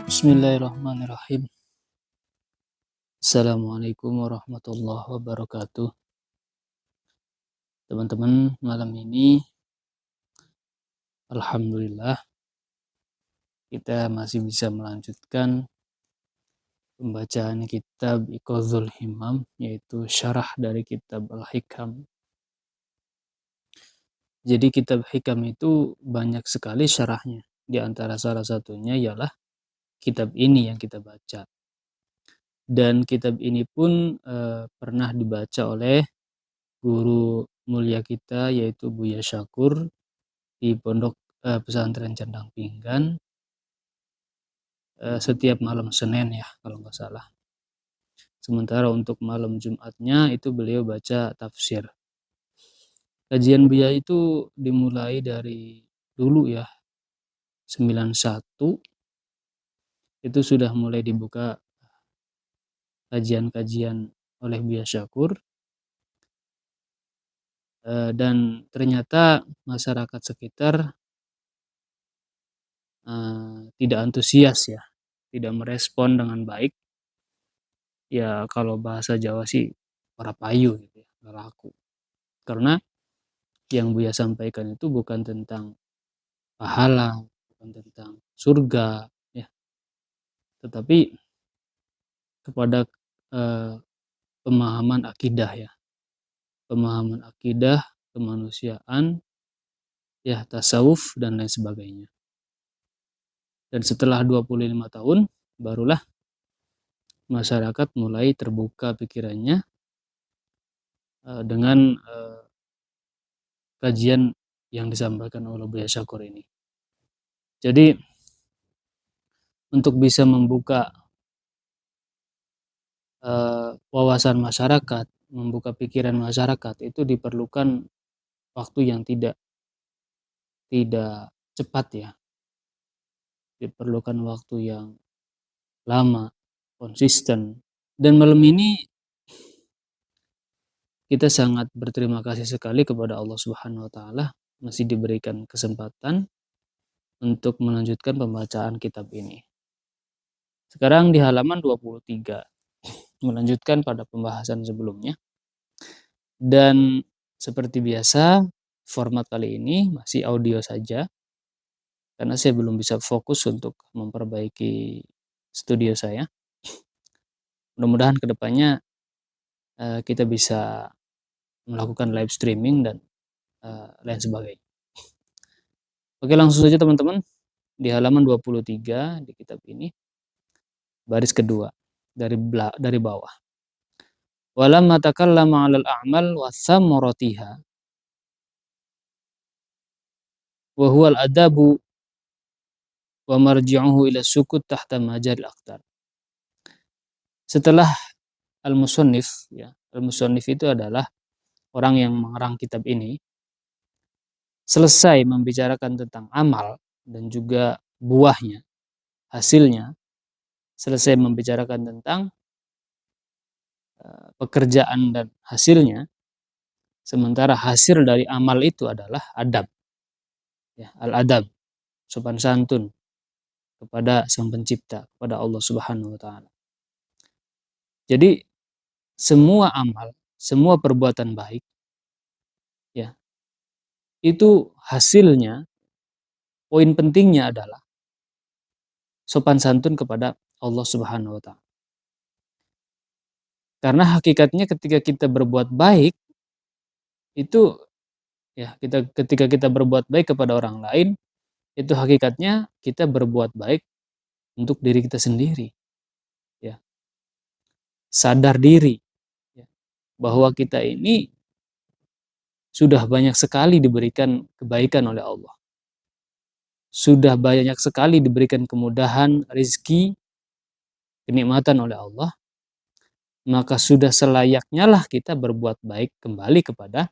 Bismillahirrahmanirrahim. Assalamualaikum warahmatullahi wabarakatuh. Teman-teman, malam ini alhamdulillah kita masih bisa melanjutkan pembacaan kitab Iqadhul Himam, yaitu syarah dari kitab Al-Hikam. Jadi kitab Hikam itu banyak sekali syarahnya. Di antara salah satunya ialah kitab ini yang kita baca. Dan kitab ini pun pernah dibaca oleh guru mulia kita, yaitu Buya Syakur, di pondok pesantren Candang Pinggan setiap malam Senin ya kalau nggak salah. Sementara untuk malam Jumatnya itu beliau baca tafsir. Kajian Buya itu dimulai dari dulu ya, 91 itu sudah mulai dibuka kajian-kajian oleh Buya Syakur, dan ternyata masyarakat sekitar tidak antusias ya, tidak merespon dengan baik. Ya kalau bahasa Jawa sih ora payu gitu ya, nggak laku. Karena yang Buya sampaikan itu bukan tentang pahala, bukan tentang surga ya, tetapi kepada pemahaman akidah ya, pemahaman akidah, kemanusiaan ya, tasawuf dan lain sebagainya. Dan setelah 25 tahun barulah masyarakat mulai terbuka pikirannya dengan kajian yang disampaikan oleh Buya Syakur ini. Jadi untuk bisa membuka wawasan masyarakat, membuka pikiran masyarakat, itu diperlukan waktu yang tidak cepat ya. Diperlukan waktu yang lama, konsisten. Dan malam ini kita sangat berterima kasih sekali kepada Allah Subhanahu wa taala masih diberikan kesempatan untuk melanjutkan pembacaan kitab ini. Sekarang di halaman 23, melanjutkan pada pembahasan sebelumnya. Dan seperti biasa, format kali ini masih audio saja, karena saya belum bisa fokus untuk memperbaiki studio saya. Mudah-mudahan kedepannya kita bisa melakukan live streaming dan lain sebagainya. Oke, langsung saja teman-teman, di halaman 23 di kitab ini, baris kedua dari bawah. Walamma takallama 'alal a'mal wa thamaratiha wa huwa al-adabu wa marji'uhu ila sukut tahta majaril aqdar. Setelah al-musannif ya, al-musannif itu adalah orang yang mengarang kitab ini, selesai membicarakan tentang amal dan juga buahnya, hasilnya, selesai membicarakan tentang pekerjaan dan hasilnya, sementara hasil dari amal itu adalah adab ya, al-adab, sopan santun kepada Sang Pencipta, kepada Allah Subhanahu wa taala. Jadi semua amal, semua perbuatan baik ya, itu hasilnya, poin pentingnya adalah sopan santun kepada Allah Subhanahu wa taala. Karena hakikatnya ketika kita berbuat baik itu ya, ketika kita berbuat baik kepada orang lain, itu hakikatnya kita berbuat baik untuk diri kita sendiri. Ya. Sadar diri ya, bahwa kita ini sudah banyak sekali diberikan kebaikan oleh Allah. Sudah banyak sekali diberikan kemudahan, rezeki, kenikmatan oleh Allah. Maka sudah selayaknya lah kita berbuat baik kembali kepada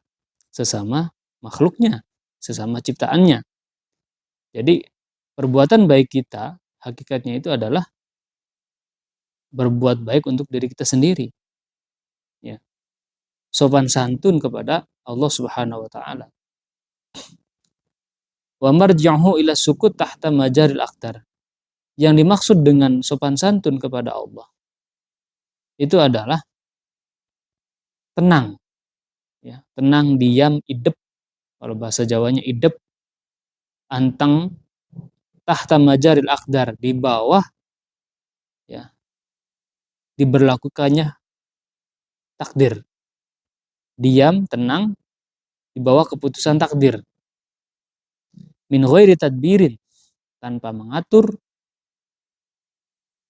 sesama makhluknya, sesama ciptaannya. Jadi perbuatan baik kita hakikatnya itu adalah berbuat baik untuk diri kita sendiri. Ya. Sopan santun kepada Allah Subhanahu wa taala. Wa marji'uhu ila sukut tahta majaril aqdar. Yang dimaksud dengan sopan santun kepada Allah itu adalah tenang, ya, tenang, diam, idep, kalau bahasa Jawanya idep, anteng, tahta majaril akdar, di bawah, ya, diberlakukannya takdir. Diam, tenang, di bawah keputusan takdir. Min ghairi tadbirin, tanpa mengatur.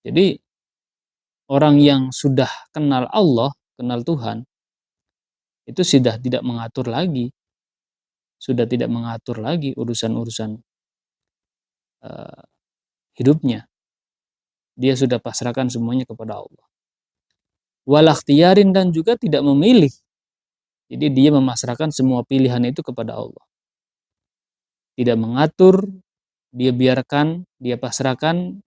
Jadi orang yang sudah kenal Allah, kenal Tuhan, itu sudah tidak mengatur lagi, urusan-urusan uh, hidupnya. Dia sudah pasrahkan semuanya kepada Allah. Wal ikhtiyarin, dan juga tidak memilih. Jadi dia memasrahkan semua pilihan itu kepada Allah. Tidak mengatur, dia biarkan, dia pasrahkan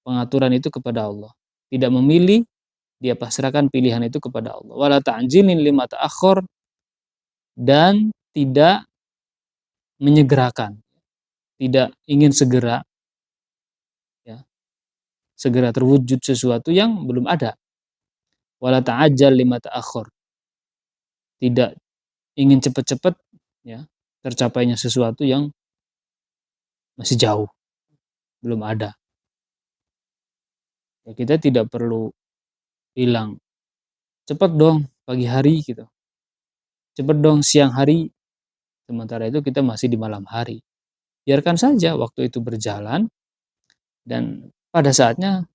pengaturan itu kepada Allah. Tidak memilih, dia pasrahkan pilihan itu kepada Allah. Wala ta'jilin lima ta'akhir, dan tidak menyegerakan, tidak ingin segera, ya, segera terwujud sesuatu yang belum ada. Wala ta'ajjal lima ta'akhir, tidak ingin cepat-cepat, ya, tercapainya sesuatu yang masih jauh, belum ada. Ya, kita tidak perlu bilang cepat dong pagi hari gitu, cepat dong siang hari, sementara itu kita masih di malam hari. Biarkan saja waktu itu berjalan, dan pada saatnya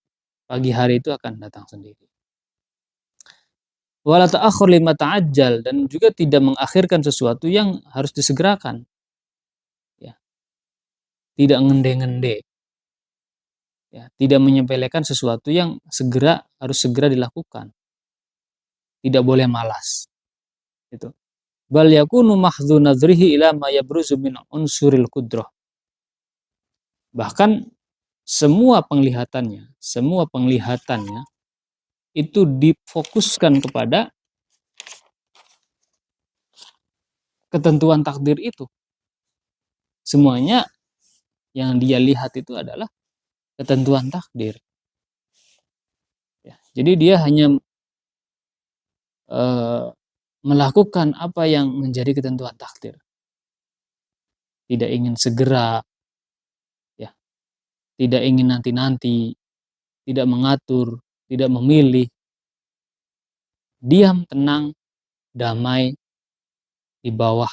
pagi hari itu akan datang sendiri. Wala ta'akhir lima ta'ajjal, dan juga tidak mengakhirkan sesuatu yang harus disegerakan, ya, tidak ngende-ngende, ya, tidak menyepelekan sesuatu yang harus segera dilakukan, tidak boleh malas, gitu. Bal yakunu mahdhu nadhrihi ila ma yabruzu min unsuril qudrah. Bahkan semua penglihatannya itu difokuskan kepada ketentuan takdir itu. Semuanya yang dia lihat itu adalah ketentuan takdir. Ya, jadi dia hanya melakukan apa yang menjadi ketentuan takdir. Tidak ingin segera, ya, tidak ingin nanti-nanti, tidak mengatur, tidak memilih. Diam, tenang, damai di bawah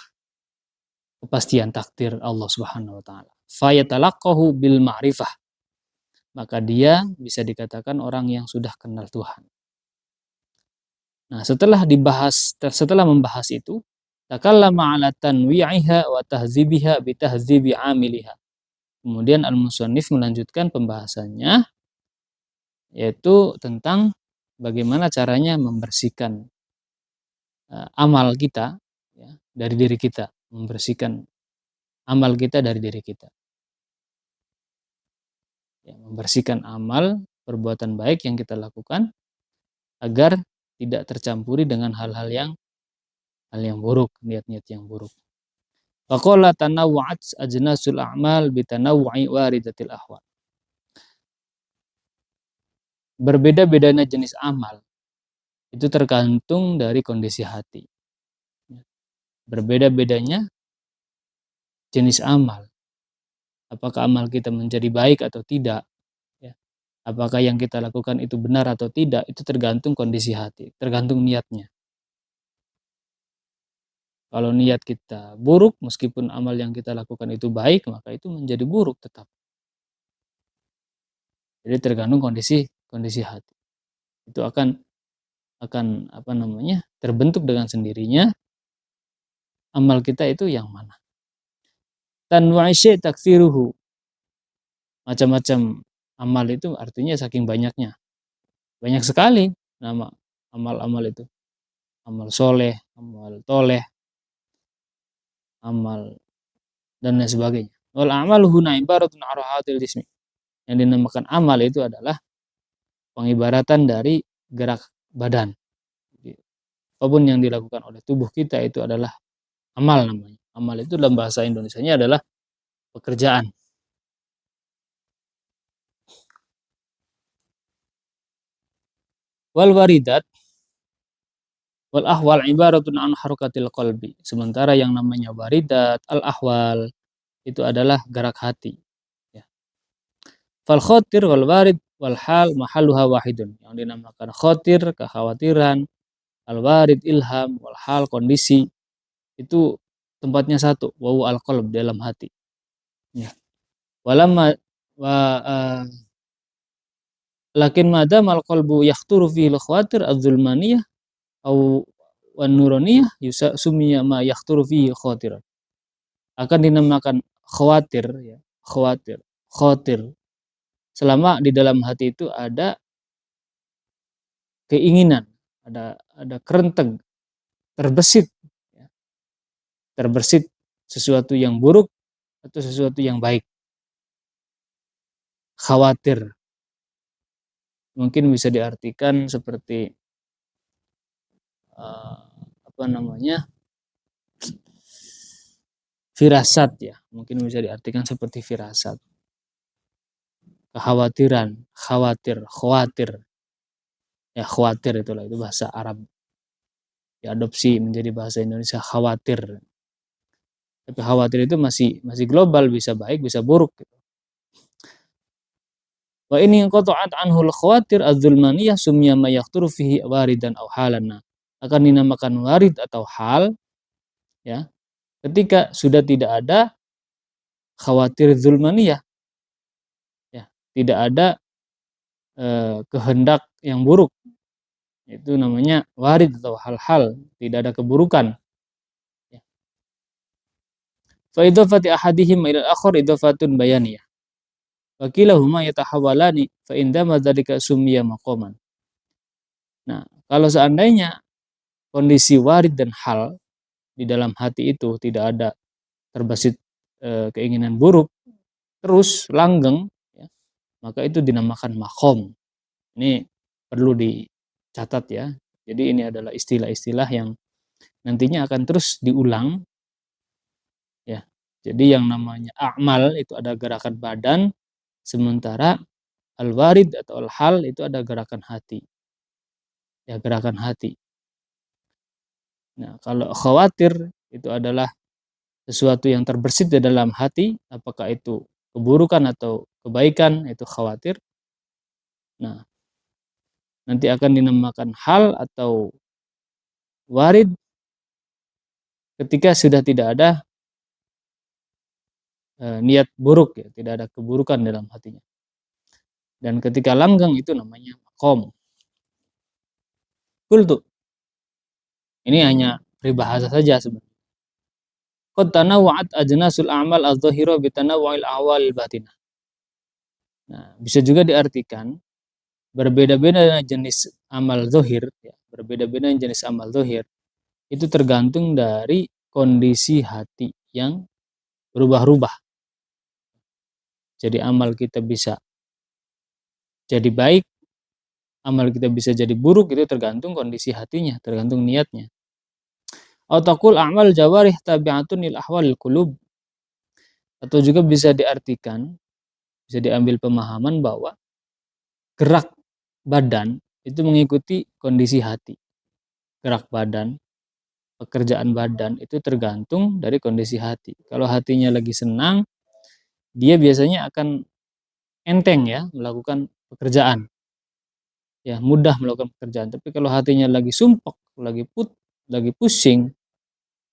kepastian takdir Allah Subhanahu wa taala. Fayatalaqahu bil ma'rifah. Maka dia bisa dikatakan orang yang sudah kenal Tuhan. Nah, setelah membahas itu, takallama ala tanwi'iha wa tahzibiha bi tahzibi 'amiliha. Kemudian al-musannif melanjutkan pembahasannya, yaitu tentang bagaimana caranya membersihkan amal kita, ya, dari diri kita, membersihkan amal kita dari diri kita. Ya, membersihkan amal, perbuatan baik yang kita lakukan agar tidak tercampuri dengan hal yang buruk, niat-niat yang buruk. Faqala tanawwa'at ajnasul a'mal bitanawwu'i waridatil ahwal. Berbeda-bedanya jenis amal itu tergantung dari kondisi hati. Berbeda-bedanya jenis amal. Apakah amal kita menjadi baik atau tidak, ya. Apakah yang kita lakukan itu benar atau tidak, itu tergantung kondisi hati, tergantung niatnya. Kalau niat kita buruk, meskipun amal yang kita lakukan itu baik, maka itu menjadi buruk tetap. Jadi tergantung kondisi hati. Itu akan terbentuk dengan sendirinya amal kita itu yang mana. Tanwa'i syai' taktsiruhu. Macam-macam amal itu artinya saking banyaknya. Banyak sekali nama amal-amal itu. Amal soleh, amal toleh, amal dan lain sebagainya. Wal a'malu huna ibaratun arahatil jismi. Yang dinamakan amal itu adalah pengibaratan dari gerak badan. Apapun yang dilakukan oleh tubuh kita itu adalah amal namanya. Amal itu dalam bahasa Indonesianya adalah pekerjaan. Wal waridat wal ahwal ibaratun an harokatil qalbi. Sementara yang namanya waridat, al ahwal itu adalah gerak hati. Ya. Fal khotir wal warid wal hal mahaluha wahidun. Yang dinamakan khotir, kekhawatiran, al warid, ilham, wal hal, kondisi, itu tempatnya satu, wawu al qalb, dalam hati. Ya. Walamma wa lakin madam al qalbu yahturu fihi al khawatir az-zulmaniyah au wan nuraniyah sumiya ma yahturu fihi khatiran. Akan dinamakan khawatir, ya, khawatir, khatir. Selama di dalam hati itu ada keinginan, ada kerenteg, terbesit, ya, terbesit sesuatu yang buruk atau sesuatu yang baik. Khawatir mungkin bisa diartikan seperti apa namanya, firasat, ya, mungkin bisa diartikan seperti firasat, kekhawatiran, khawatir, khawatir, ya, khawatir itulah, itu bahasa Arab, diadopsi menjadi bahasa Indonesia, khawatir. Tapi khawatir itu masih global, bisa baik bisa buruk. Wa ini qata'at anhul khawatir az-zulmaniyah sumya ma yaqturu fihi waridan aw halan. Akan dinamakan warid atau hal, ya, ketika sudah tidak ada khawatir zulmaniyah, ya, tidak ada kehendak yang buruk, itu namanya warid atau hal-hal, tidak ada keburukan. Ya. Fa idhafati ahadihim ila al-akhar idhafatun bayaniyah. Wa kilahuma yatahawalani fa indama dzalika summiya maqaman. Nah, kalau seandainya kondisi warid dan hal di dalam hati itu tidak ada terbesit keinginan buruk, terus langgeng, ya, maka itu dinamakan maqam. Ini perlu dicatat, ya. Jadi ini adalah istilah-istilah yang nantinya akan terus diulang, ya. Jadi yang namanya a'mal itu ada gerakan badan, sementara al-warid atau al-hal itu ada gerakan hati. Ya, gerakan hati. Nah, kalau khawatir itu adalah sesuatu yang terbersit di dalam hati, apakah itu keburukan atau kebaikan, itu khawatir. Nah, nanti akan dinamakan hal atau warid ketika sudah tidak ada niat buruk, ya, tidak ada keburukan dalam hatinya. Dan ketika langgeng itu namanya maqam. Qultu. Ini hanya peribahasa saja sebenarnya. Qad tanawwa'at ajnasul a'mal adh-dhahira bi tanawwu'il ahwal batinah. Nah, bisa juga diartikan berbeda-beda jenis amal zahir, ya, berbeda-beda jenis amal zahir itu tergantung dari kondisi hati yang berubah-ubah. Jadi amal kita bisa jadi baik, amal kita bisa jadi buruk, itu tergantung kondisi hatinya, tergantung niatnya. Ataqul a'mal jawarih tabi'atun lil ahwalil qulub. Atau juga bisa diartikan, bisa diambil pemahaman bahwa gerak badan itu mengikuti kondisi hati. Gerak badan, pekerjaan badan itu tergantung dari kondisi hati. Kalau hatinya lagi senang, dia biasanya akan enteng, ya, melakukan pekerjaan. Ya, mudah melakukan pekerjaan. Tapi kalau hatinya lagi sumpek, lagi pusing,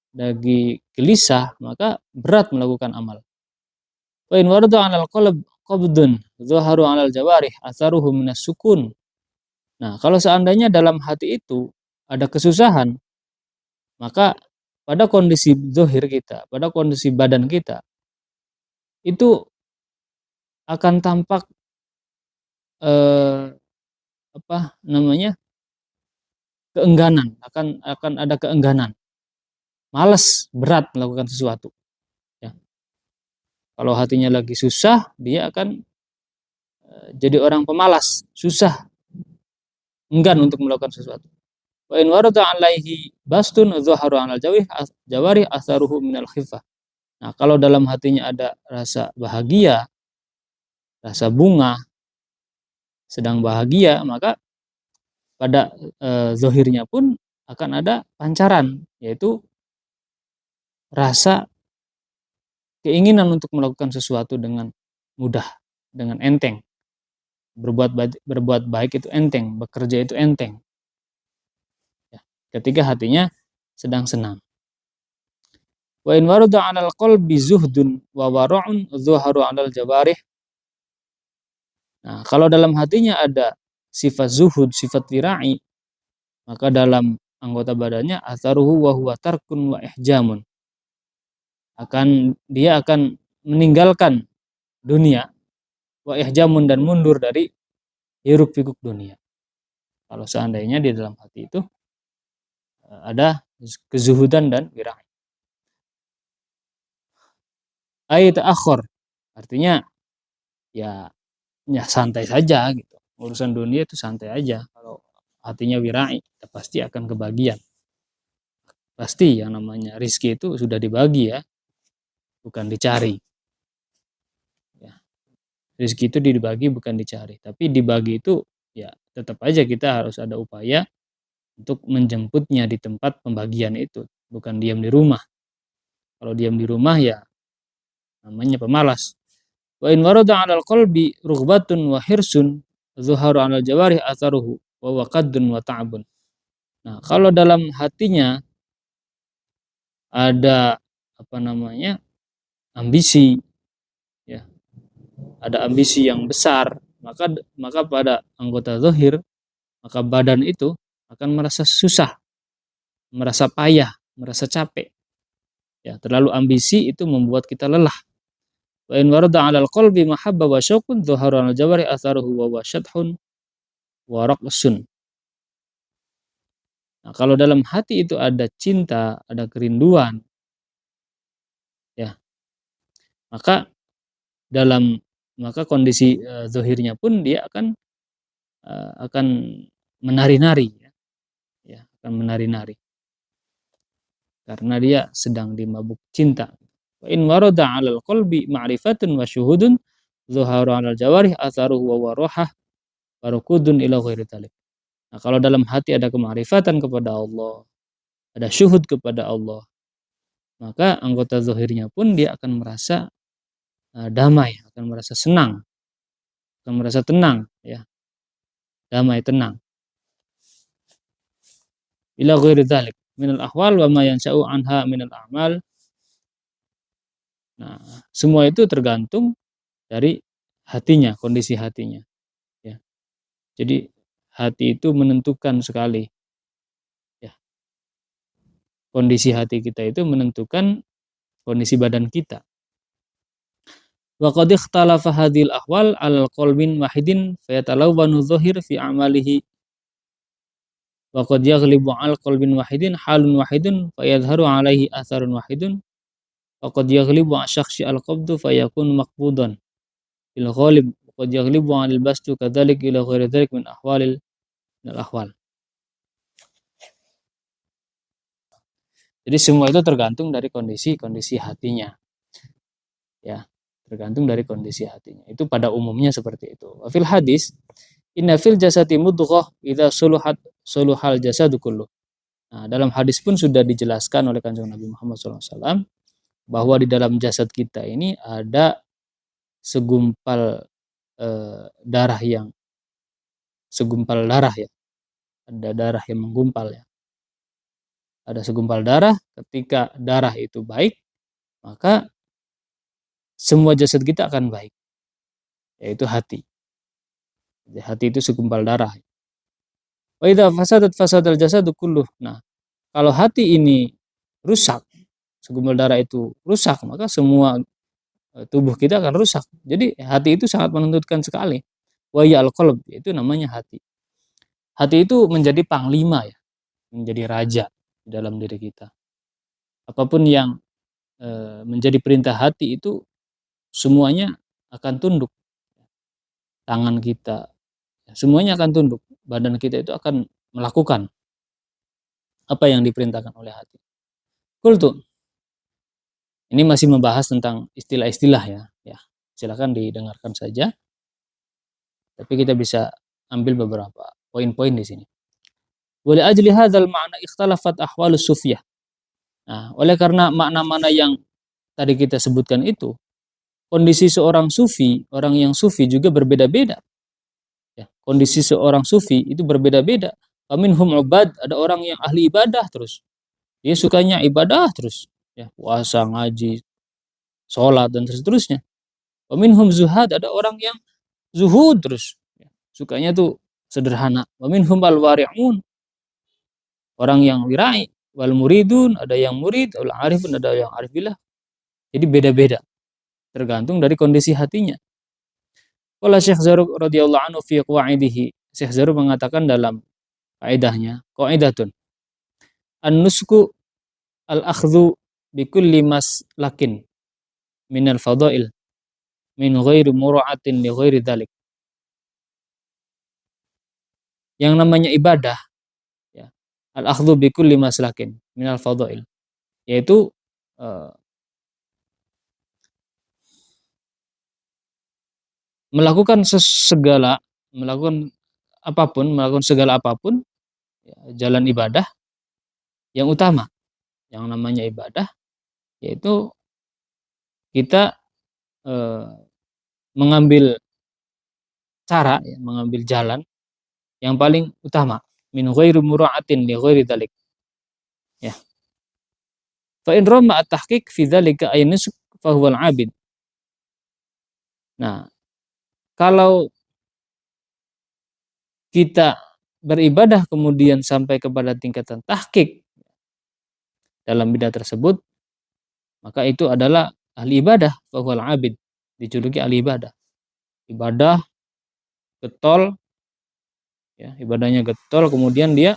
lagi gelisah, maka berat melakukan amal. Wa in warada 'alal qalb qabdun zaharu 'alal jawarih atharuhu minas sukun. Nah, kalau seandainya dalam hati itu ada kesusahan, maka pada kondisi zahir kita, pada kondisi badan kita, itu akan tampak eh, apa namanya, keengganan, akan ada keengganan, malas, berat melakukan sesuatu. Ya. Kalau hatinya lagi susah, dia akan jadi orang pemalas, susah, enggan untuk melakukan sesuatu. Wa in warada 'alaihi bastun zaharu 'alal jawari atharuhu minal khifah. Nah, kalau dalam hatinya ada rasa bahagia, rasa bunga, sedang bahagia, maka pada zahirnya pun akan ada pancaran, yaitu rasa keinginan untuk melakukan sesuatu dengan mudah, dengan enteng. Berbuat baik itu enteng, bekerja itu enteng. Ya, ketika hatinya sedang senang. Wa in warada 'alal qalbi zuhdun wa wara'un zuharu 'alal jawarih. Nah, kalau dalam hatinya ada sifat zuhud, sifat wira'i, maka dalam anggota badannya atharuhu wa huwa tarkun wa ihjamun. Dia akan meninggalkan dunia wa ihjamun dan mundur dari hiruk pikuk dunia. Kalau seandainya di dalam hati itu ada kezuhudan dan wira'i. Ai ta'akhur, artinya ya santai saja gitu. Urusan dunia itu santai aja. Kalau hatinya wira'i, ya pasti akan kebagian. Pasti yang namanya rizki itu sudah dibagi ya, bukan dicari. Ya, rizki itu dibagi bukan dicari. Tapi dibagi itu ya tetap aja kita harus ada upaya untuk menjemputnya di tempat pembagian itu. Bukan diam di rumah. Kalau diam di rumah ya namanya pemalas. Wa in warada 'alal qalbi rughbatun wa hirsun zuharu 'alal jawarih atharuhu wa waqaddun wa ta'bun. Nah, kalau dalam hatinya ada ambisi ya, ada ambisi yang besar, maka pada anggota zahir, maka badan itu akan merasa susah, merasa payah, merasa capek. Ya, terlalu ambisi itu membuat kita lelah. Wa in warada 'alal qalbi mahabba wa syauqun dhuharu 'alal jawari atharuhu wa wasyadhun wa raqsun. Nah, kalau dalam hati itu ada cinta, ada kerinduan, ya, maka dalam kondisi zahirnya pun dia akan menari-nari ya, akan menari-nari karena dia sedang dimabuk cinta. Wa in warada 'alal qalbi ma'rifatun wa syuhudun zuharu 'alal jawarih atharuhu wa warohah wa rukudun ila ghairi dzalik. Nah, kalau dalam hati ada kemakrifatan kepada Allah, ada syuhud kepada Allah, maka anggota zahirnya pun dia akan merasa damai, akan merasa senang, akan merasa tenang ya, damai tenang. Ila ghairi dzalik minal ahwal wa ma yansha'u anha minal a'mal. Nah, semua itu tergantung dari hatinya, kondisi hatinya ya. Jadi hati itu menentukan sekali ya. Kondisi hati kita itu menentukan kondisi badan kita. Wa qad ikhtalafa hadhil ahwal 'alal qalbin wahidin fayatalawwanu dhahir fi a'malihi wa qad yaghlibu 'al qalbin wahidin halun wahidun fayadhharu 'alaihi atharun wahidun wa qad yaghlibu 'ala syakhsi al-qabdu fayakun maqbudan bil ghalib wa qad yaghlibu 'alal bastu kadzalik ila ghairi dzalik min ahwal. Jadi semua itu tergantung dari kondisi hatinya. Ya, tergantung dari kondisi hatinya. Itu pada umumnya seperti itu. Wa fil hadis inna fil jasadi mudghah idza suluhal jasadu kullu. Nah, dalam hadis pun sudah dijelaskan oleh Kanjeng Nabi Muhammad SAW bahwa di dalam jasad kita ini ada segumpal darah ya. Ada darah yang menggumpal ya. Ada segumpal darah, ketika darah itu baik, maka semua jasad kita akan baik, yaitu hati. Jadi hati itu segumpal darah. Wa idza fasadat fasadal jasadu kulluh. Nah, kalau hati ini rusak, segumpal darah itu rusak, maka semua tubuh kita akan rusak. Jadi hati itu sangat menentukan sekali. Wa ya al-qalb, itu namanya hati. Hati itu menjadi panglima ya, menjadi raja di dalam diri kita. Apapun yang menjadi perintah hati itu semuanya akan tunduk. Tangan kita, semuanya akan tunduk. Badan kita itu akan melakukan apa yang diperintahkan oleh hati. Qultu. Ini masih membahas tentang istilah-istilah ya. Ya, silakan didengarkan saja. Tapi kita bisa ambil beberapa poin-poin di sini. Wa li ajli hadzal ma'na ikhtalafat ahwalus sufiyah. Nah, oleh karena makna-makna yang tadi kita sebutkan itu, kondisi seorang sufi, orang yang sufi juga berbeda-beda. Ya, kondisi seorang sufi itu berbeda-beda. Faminhum ubad, ada orang yang ahli ibadah terus. Dia sukanya ibadah terus, ya, puasa, ngaji, sholat dan seterusnya. Faminhum zuhad, ada orang yang zuhud terus. Ya, sukanya tuh sederhana. Faminhum al-wari'un, orang yang wirai. Wal muridun, ada yang murid, wal arifun, ada yang arif billah. Jadi beda-beda, tergantung dari kondisi hatinya. Qala Syekh Zarruq radhiyallahu anhu fi qawaidihi. Syekh Zarruq mengatakan dalam kaidahnya, qaidatun an-nusku al-akhdhu bi kulli maslakin minal fadail min ghairi mura'atin li ghairi dzalik. Yang namanya ibadah, ya, al-akhdhu bi kulli maslakin minal fadail, yaitu uh, melakukan melakukan segala apapun, ya, jalan ibadah yang utama. Yang namanya ibadah yaitu kita mengambil cara, ya, mengambil jalan yang paling utama, min ghairi mura'atin li ghairi dzalik, ya. Fa in rama at-tahqiq fi dzalika ay nusuk fa huwal 'abid. Nah, kalau kita beribadah kemudian sampai kepada tingkatan tahqiq dalam bid'ah tersebut, maka itu adalah ahli ibadah, fa huwal 'abid, dijuluki ahli ibadah. Ibadah getol, ya, ibadahnya getol kemudian dia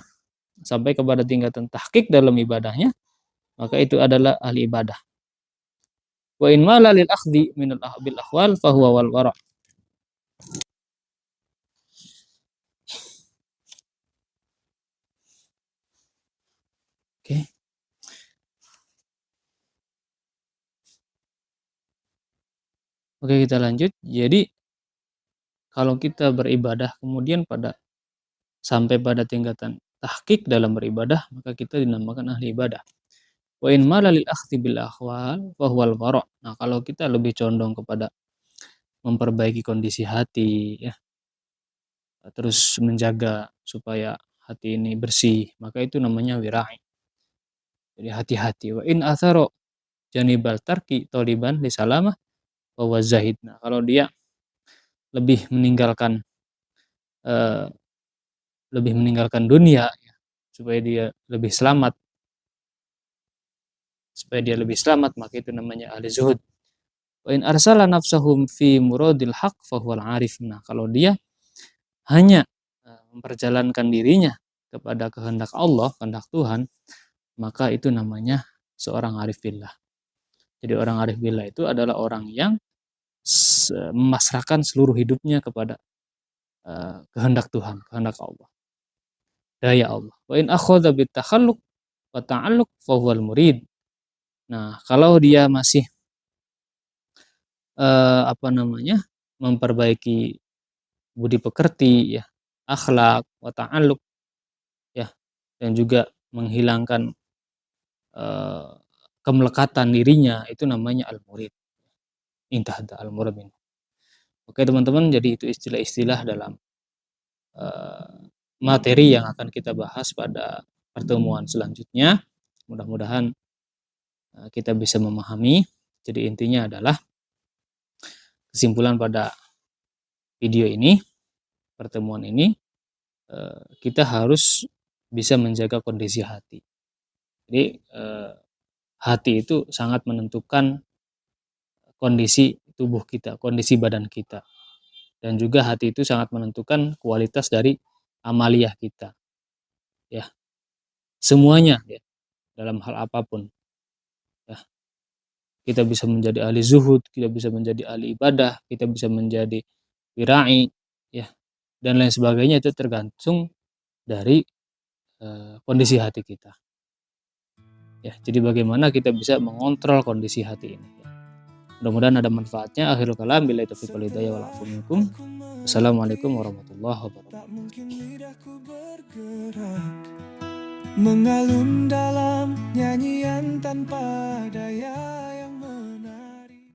sampai kepada tingkatan tahqiq dalam ibadahnya, maka itu adalah ahli ibadah. Wa in mala lil akhdhi min al bil ahwal fa huwa wal wara'. Oke. Oke, kita lanjut. Jadi kalau kita beribadah kemudian sampai pada tingkatan tahqiq dalam beribadah, maka kita dinamakan ahli ibadah. Wa in mala lil akhdhi bil ahwal fa huwal wara'. Nah, kalau kita lebih condong kepada memperbaiki kondisi hati, ya, terus menjaga supaya hati ini bersih, maka itu namanya wira'i. Jadi hati-hati. Wa in atharo janibal tarki taliban li salamah wa huwa zahid. Nah, kalau dia lebih meninggalkan eh, dunia, ya, supaya dia lebih selamat, maka itu namanya ahli zuhud. Wa in arsala nafsahum fi muradil haq fa huwal arif. Nah, kalau dia hanya memperjalankan dirinya kepada kehendak Allah, kehendak Tuhan, maka itu namanya seorang arif billah. Jadi orang arif billah itu adalah orang yang memasrahkan seluruh hidupnya kepada kehendak Tuhan, kehendak Allah, daya Allah. Wa in akhadha bit takhalluq wa ta'alluq fa huwal murid. Nah, kalau dia masih memperbaiki budi pekerti, ya, akhlak, wa ta'alluq, ya, dan juga menghilangkan kemelekatan dirinya, itu namanya al-murid. Intahda al-murad minhu. Oke teman-teman, jadi itu istilah-istilah dalam materi yang akan kita bahas pada pertemuan selanjutnya. Mudah-mudahan kita bisa memahami. Jadi intinya adalah kesimpulan pada video ini, pertemuan ini, kita harus bisa menjaga kondisi hati. Jadi hati itu sangat menentukan kondisi tubuh kita, kondisi badan kita. Dan juga hati itu sangat menentukan kualitas dari amaliyah kita. Ya, semuanya, ya, dalam hal apapun. Ya, kita bisa menjadi ahli zuhud, kita bisa menjadi ahli ibadah, kita bisa menjadi wira'i, ya, dan lain sebagainya, itu tergantung dari kondisi hati kita. Ya, jadi bagaimana kita bisa mengontrol kondisi hati ini. Ya. Mudah-mudahan ada manfaatnya. Akhirul kalam, billahi taufiq wal hidayah wal afu minkum. Wassalamualaikum warahmatullahi Tak wabarakatuh. mungkin lidahku bergerak mengalun dalam nyanyian tanpa daya.